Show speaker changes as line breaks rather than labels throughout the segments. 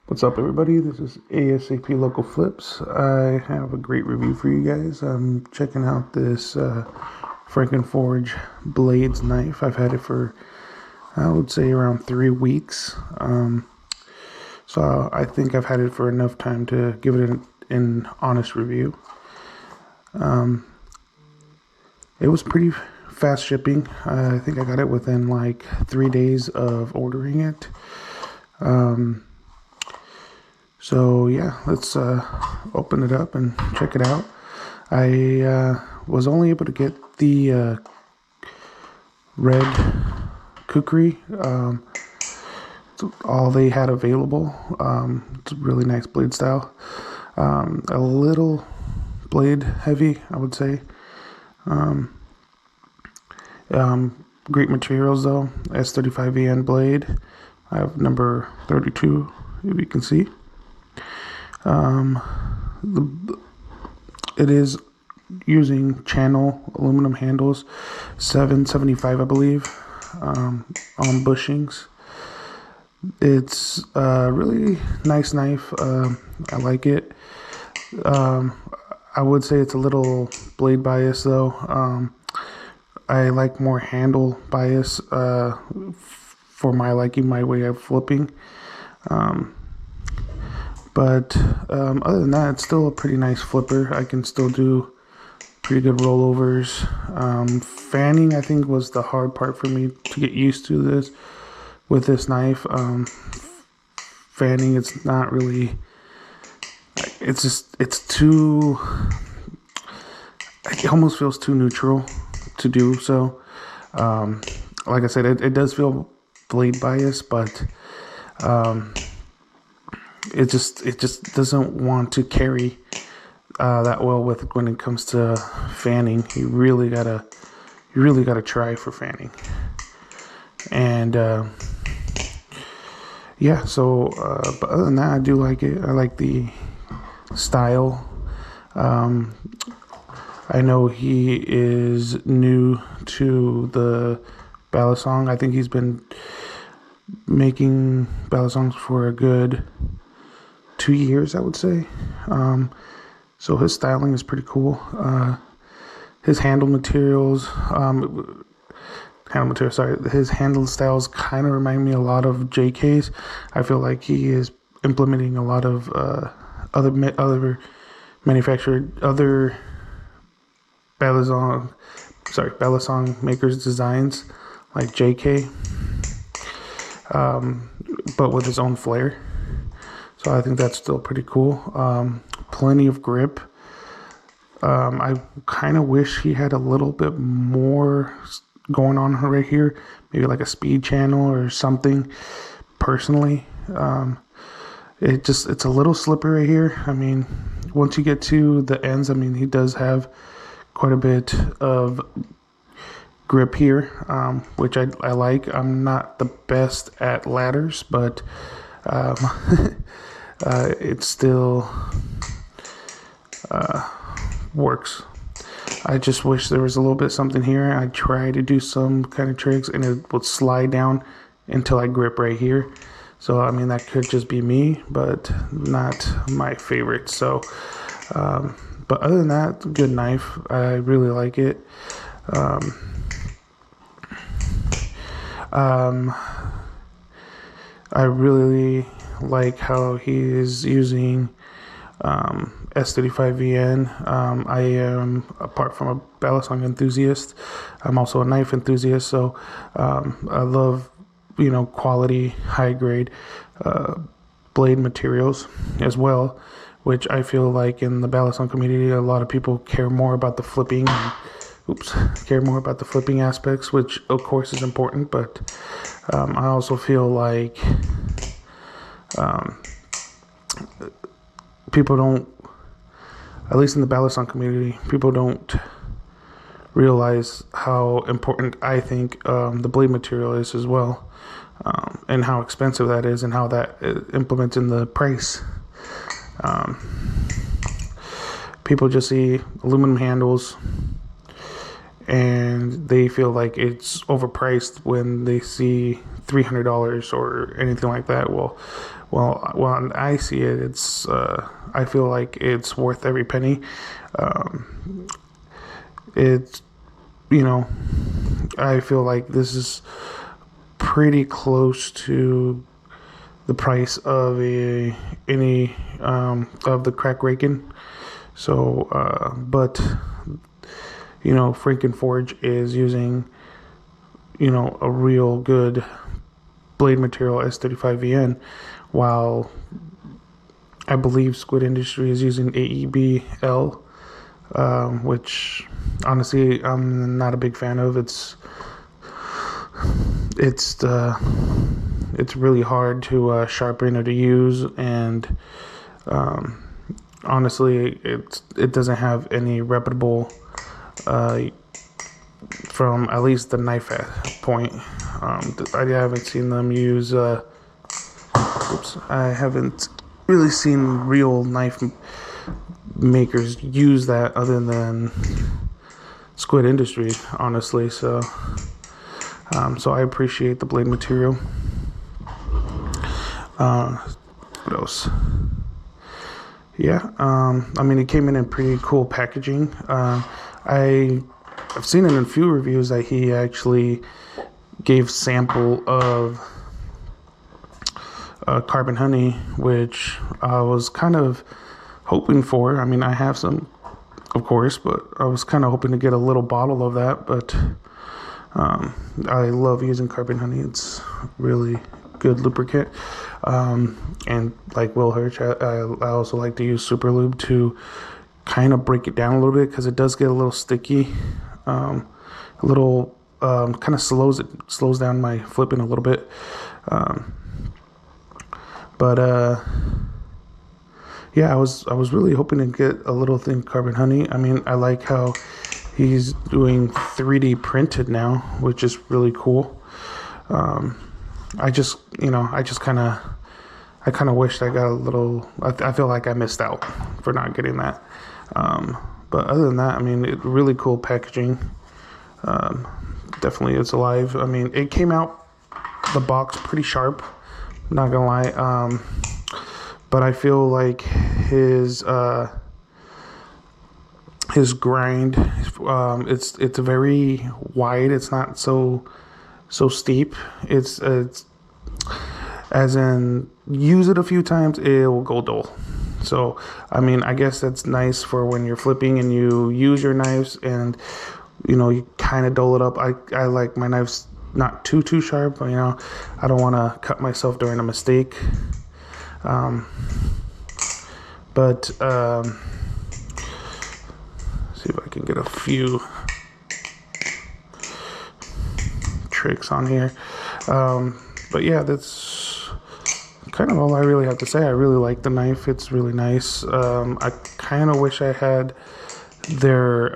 What's up, everybody? This is ASAP Local Flips. I have a great review for you guys. I'm checking out this Franken Blades knife. I've had it for, I would say, around 3 weeks. So I think I've had it for enough time to give it an honest review. It was pretty fast shipping. I think I got it within like 3 days of ordering it. So yeah, let's open it up and check it out. I was only able to get the red kukri. It's all they had available. It's a really nice blade style. A little blade heavy, I would say. Great materials though. S35VN blade. I have number 32, if you can see. It is using channel aluminum handles, 775 I believe, on bushings. It's a really nice knife. I like it. I would say it's a little blade bias though. I like more handle bias for my liking, my way of flipping. But other than that, it's still a pretty nice flipper. I can still do pretty good rollovers. Fanning, I think, was the hard part for me to get used to this with this knife. Fanning, it's not really. It's too. It almost feels too neutral to do so. Like I said, it does feel blade bias, but it just doesn't want to carry that well with when it comes to fanning. You really gotta try for fanning. And yeah, so but other than that, I do like it. I like the style. I know he is new to the balisong. I think he's been making balisongs for a good 2 years, I would say. So his styling is pretty cool. His handle materials, his handle styles kind of remind me a lot of JK's. I feel like he is implementing a lot of other balisong makers' designs like JK, but with his own flair. So I think that's still pretty cool. Plenty of grip. I kind of wish he had a little bit more going on right here, maybe like a speed channel or something. Personally, it's a little slippery right here. I mean, once you get to the ends, I mean, he does have quite a bit of grip here, which I like. I'm not the best at ladders, but it still works. I just wish there was a little bit something here. I try to do some kind of tricks and it would slide down until I grip right here. So I mean, that could just be me, but not my favorite. So but other than that, good knife. I really like it. I really like how he is using S35VN. I am, apart from a balisong enthusiast, I'm also a knife enthusiast. So I love, quality, high grade blade materials as well, which I feel like in the balisong community, a lot of people care more about the flipping. Care more about the flipping aspects, which of course is important, but I also feel like people don't, at least in the balisong community, people don't realize how important I think the blade material is as well, and how expensive that is and how that implements in the price. People just see aluminum handles and they feel like it's overpriced when they see $300 or anything like that. Well, I see it, it's I feel like it's worth every penny. It's I feel like this is pretty close to the price of any of the crack raking. So, but Franken Forge is using a real good blade material S35VN, while I believe Squid Industry is using AEBL, which honestly I'm not a big fan of. It's really hard to sharpen or to use, and honestly it doesn't have any reputable from at least the knife point. I haven't seen them use I haven't really seen real knife makers use that other than Squid Industry, honestly. So I appreciate the blade material. What else? Yeah, I mean, it came in pretty cool packaging. I've seen it in a few reviews that he actually gave sample of carbon honey, which I was kind of hoping for. I mean, I have some, of course, but I was kind of hoping to get a little bottle of that. But I love using carbon honey. It's really good lubricant. And like Will Hirsch, I also like to use Super Lube to kind of break it down a little bit, because it does get a little sticky. A little kind of slows down my flipping a little bit. But yeah, I was really hoping to get a little thing carbon honey. I mean, I like how he's doing 3D printed now, which is really cool. I just kind of wished I got a little. I feel like I missed out for not getting that. But other than that, I mean, really cool packaging. Definitely, it's alive. I mean, it came out the box pretty sharp. Not gonna lie. But I feel like his grind, it's very wide. It's not so steep. It's as in, use it a few times, it will go dull. So I mean, I guess that's nice for when you're flipping and you use your knives and you kind of dull it up. I like my knives not too sharp. I don't want to cut myself during a mistake. But see if I can get a few tricks on here. But yeah, that's kind of all I really have to say. I really like the knife. It's really nice. I kind of wish I had their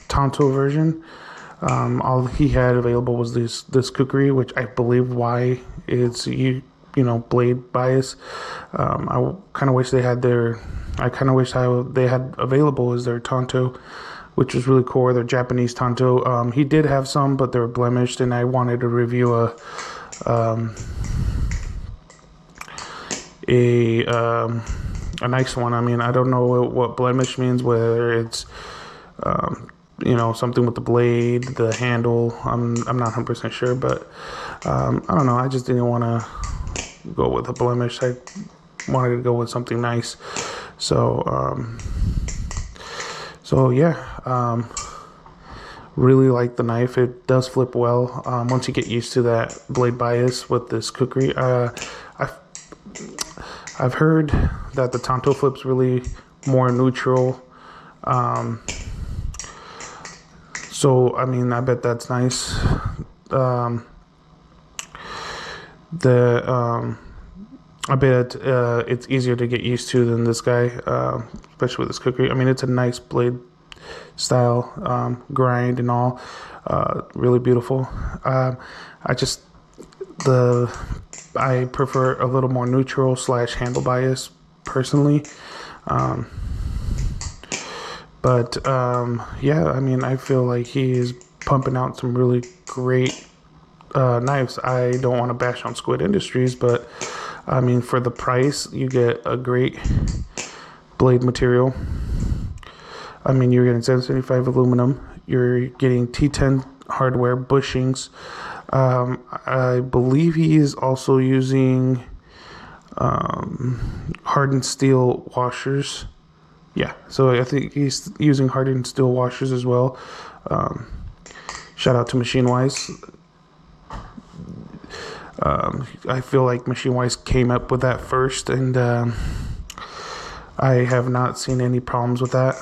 Tonto version. All he had available was this kukri, which I believe why it's blade bias. I kind of wish they had they had available is their Tonto, which was really cool. Their Japanese Tonto. He did have some, but they were blemished, and I wanted to review a nice one. I mean, I don't know what blemish means, whether it's something with the blade, the handle. I'm not 100% sure, but I don't know. I just didn't want to go with a blemish. I wanted to go with something nice. So yeah, really like the knife. It does flip well once you get used to that blade bias with this kukri. I've heard that the Tonto flips really more neutral. So I mean, I bet that's nice. I bet it's easier to get used to than this guy, especially with this kukri. I mean, it's a nice blade style, grind and all, really beautiful. I prefer a little more neutral / handle bias personally. But yeah, I mean, I feel like he is pumping out some really great knives. I don't want to bash on Squid Industries, but I mean, for the price, you get a great blade material. I mean, you're getting 775 aluminum. You're getting T10 hardware bushings. I believe he is also using hardened steel washers. Yeah, so I think he's using hardened steel washers as well. Shout out to Machine Wise. I feel like Machine Wise came up with that first, and I have not seen any problems with that.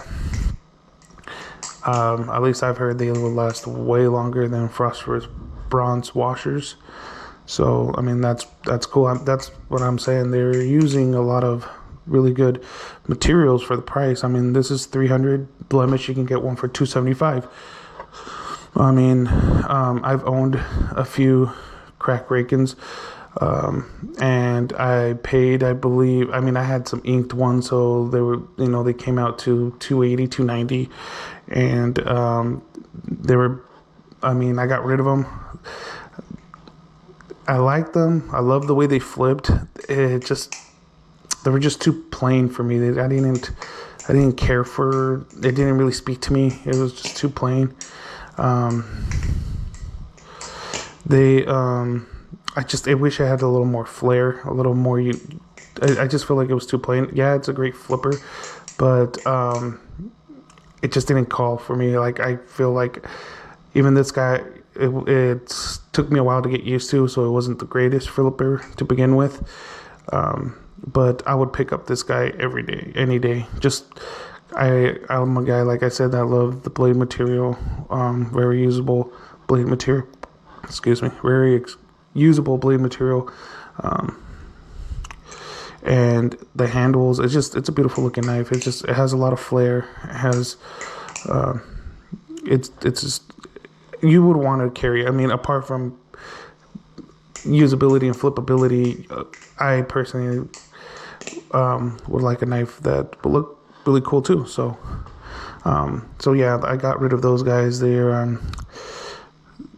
At least I've heard they will last way longer than phosphorus bronze washers. So I mean that's cool. That's what I'm saying. They're using a lot of really good materials for the price. I mean, this is 300 blemish. You can get one for 275. I mean, I've owned a few crack break-ins, and I paid, I believe, I mean, I had some inked ones, so they were, they came out to 280, 290, and they were, I mean, I got rid of them. I liked them. I love the way they flipped. They were just too plain for me. I didn't care for. It didn't really speak to me. It was just too plain. I wish I had a little more flair, a little more. I just feel like it was too plain. Yeah, it's a great flipper, but it just didn't call for me. Like, I feel like even this guy, it took me a while to get used to, so it wasn't the greatest flipper to begin with. But I would pick up this guy every day, any day. I'm a guy, like I said, that love the blade material, very usable blade material. Excuse me, usable blade material, and the handles. It's a beautiful looking knife. It has a lot of flair. It has, it's just, you would want to carry. I mean, apart from usability and flippability, I personally would like a knife that would look really cool too. So yeah, I got rid of those guys. They're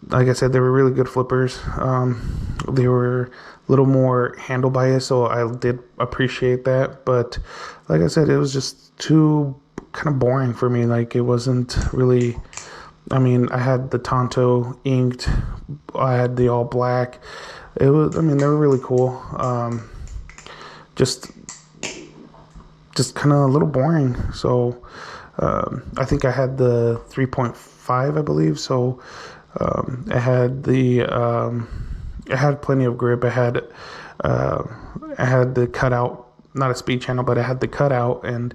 like I said, they were really good flippers. They were a little more handle biased, so I did appreciate that. But like I said, it was just too kind of boring for me. Like, it wasn't really. I mean, I had the Tonto inked. I had the all black. It was. I mean, they were really cool. Just kind of a little boring. So I think I had the 3.5, I believe. So I had it had plenty of grip. I had the cutout, not a speed channel, but I had the cutout, and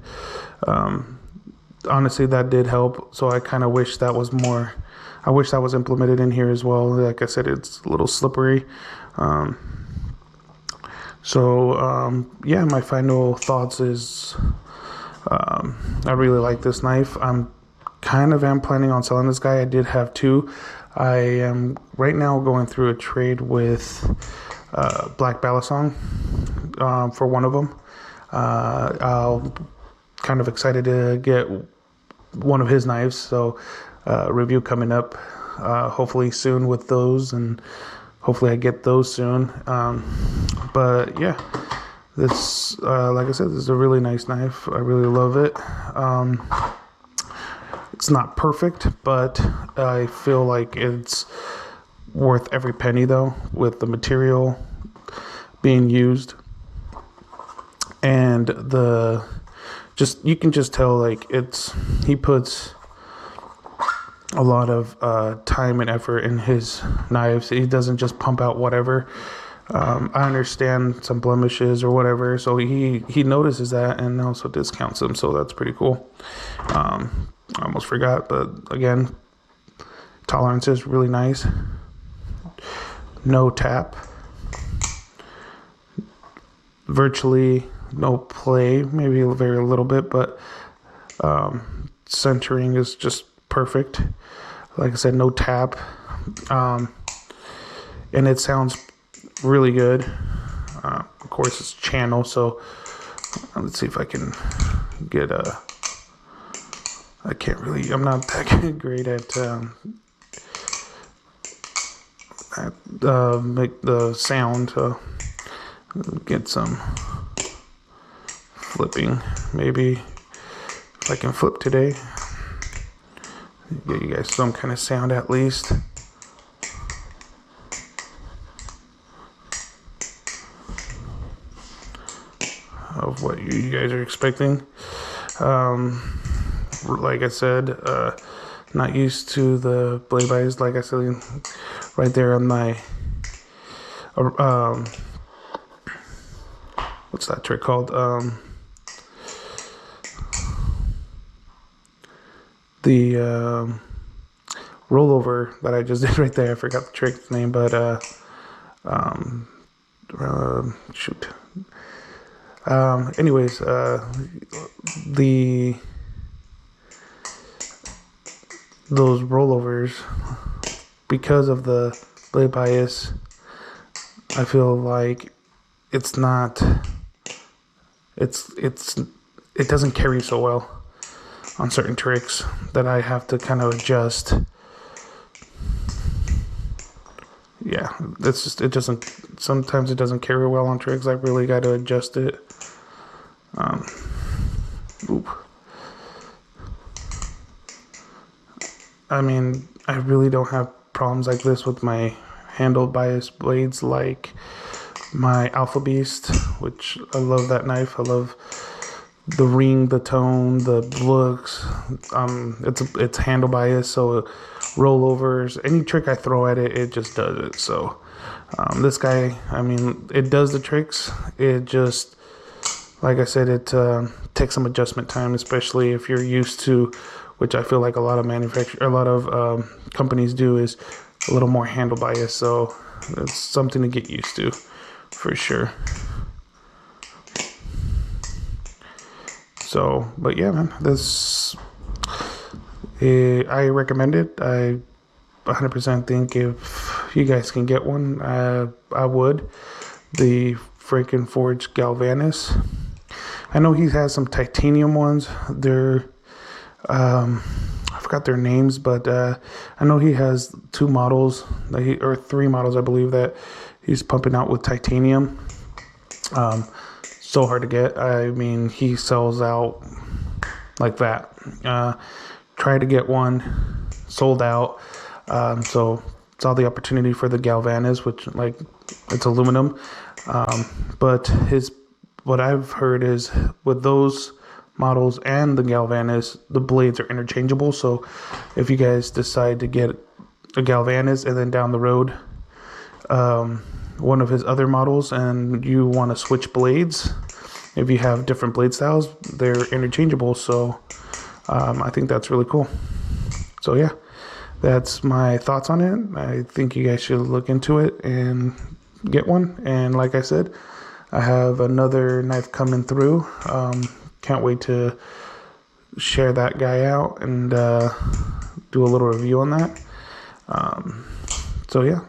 honestly, that did help. So I kind of wish that was more. I wish that was implemented in here as well. Like I said, it's a little slippery. Yeah, my final thoughts is I really like this knife. I'm planning on selling this guy. I did have two. I am right now going through a trade with Black Balisong for one of them. I'll kind of excited to get one of his knives. So review coming up hopefully soon with those, and hopefully I get those soon. But yeah, this like I said, this is a really nice knife. I really love it. It's not perfect, but I feel like it's worth every penny, though, with the material being used, and you can just tell, like, he puts a lot of time and effort in his knives. He doesn't just pump out whatever. I understand some blemishes or whatever, so he notices that and also discounts them, so that's pretty cool. I almost forgot, but again, tolerance is really nice. No tap. Virtually no play, maybe a very little bit, but centering is just perfect. Like I said, no tap. And it sounds really good. Of course, it's channel, so let's see if I can get I'm not that great at make the sound. Get some flipping, maybe if I can flip today, get you guys some kind of sound at least. Of what you guys are expecting. Like I said, not used to the blade bias. Like I said, right there on my what's that trick called? The rollover that I just did right there. I forgot the trick's name, but shoot. Anyways, those rollovers, because of the blade bias, I feel like it doesn't carry so well on certain tricks that I have to kind of adjust. Yeah, sometimes it doesn't carry well on tricks. I really got to adjust it. I mean, I really don't have problems like this with my handle bias blades like my Alpha Beast, which I love that knife. I love the ring, the tone, the looks. It's handle bias, so rollovers, any trick I throw at it, it just does it. So this guy, I mean, it does the tricks. It just, like I said, it takes some adjustment time, especially if you're used to, which I feel like a lot of companies do, is a little more handle bias. So it's something to get used to, for sure. So, but yeah, man, I recommend it. I 100% think if you guys can get one, I would. The Franken Forge Galvanis. I know he has some titanium ones. They're, I forgot their names, but I know he has 2 models, or 3 models, I believe, that he's pumping out with titanium. So hard to get. I mean, he sells out like that. Try to get one, sold out. So saw the opportunity for the Galvanis, which, like, it's aluminum. But what I've heard is with those models and the Galvanis, the blades are interchangeable. So if you guys decide to get a Galvanis and then down the road, one of his other models, and you want to switch blades, if you have different blade styles, they're interchangeable. So I think that's really cool. So yeah, that's my thoughts on it. I think you guys should look into it and get one. And like I said, I have another knife coming through. Can't wait to share that guy out and do a little review on that. So yeah,